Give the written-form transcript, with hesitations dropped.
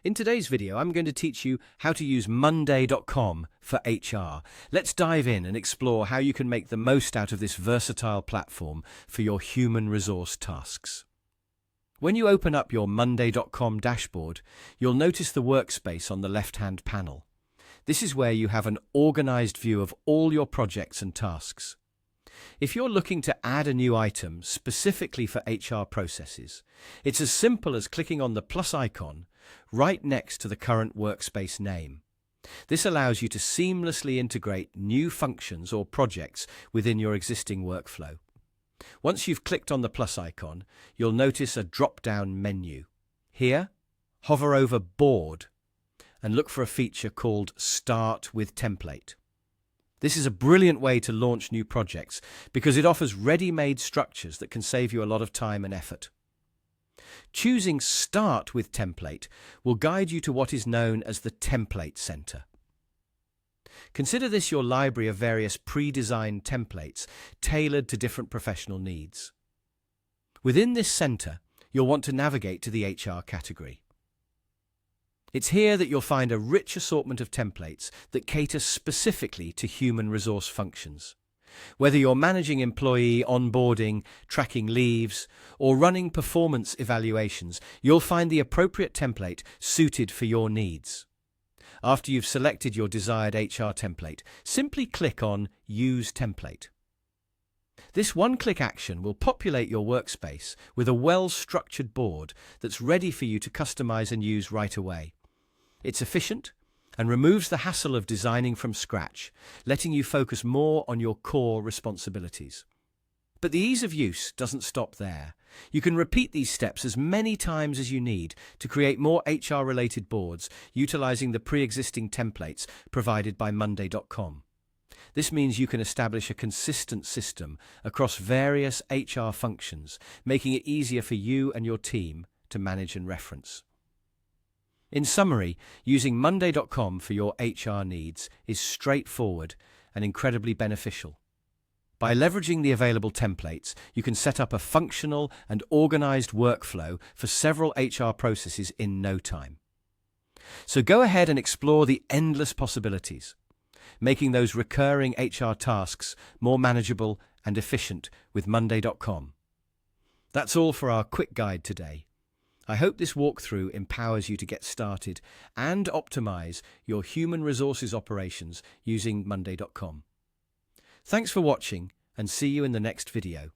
In today's video, I'm going to teach you how to use monday.com for HR. Let's dive in and explore how you can make the most out of this versatile platform for your human resource tasks. When you open up your monday.com dashboard, you'll notice the workspace on the left-hand panel. This is where you have an organized view of all your projects and tasks. If you're looking to add a new item specifically for HR processes, it's as simple as clicking on the plus icon right next to the current workspace name. This allows you to seamlessly integrate new functions or projects within your existing workflow. Once you've clicked on the plus icon, you'll notice a drop-down menu. Here, hover over Board and look for a feature called Start with Template. This is a brilliant way to launch new projects because it offers ready-made structures that can save you a lot of time and effort. Choosing Start with Template will guide you to what is known as the Template Center. Consider this your library of various pre-designed templates tailored to different professional needs. Within this center, you'll want to navigate to the HR category. It's here that you'll find a rich assortment of templates that cater specifically to human resource functions. Whether you're managing employee onboarding, tracking leaves, or running performance evaluations, you'll find the appropriate template suited for your needs. After you've selected your desired HR template, simply click on Use Template. This one-click action will populate your workspace with a well-structured board that's ready for you to customize and use right away. It's efficient and removes the hassle of designing from scratch, letting you focus more on your core responsibilities. But the ease of use doesn't stop there. You can repeat these steps as many times as you need to create more HR-related boards utilizing the pre-existing templates provided by monday.com. This means you can establish a consistent system across various HR functions, making it easier for you and your team to manage and reference. In summary, using monday.com for your HR needs is straightforward and incredibly beneficial. By leveraging the available templates, you can set up a functional and organized workflow for several HR processes in no time. So go ahead and explore the endless possibilities, making those recurring HR tasks more manageable and efficient with monday.com. That's all for our quick guide today. I hope this walkthrough empowers you to get started and optimize your human resources operations using monday.com. Thanks for watching and see you in the next video.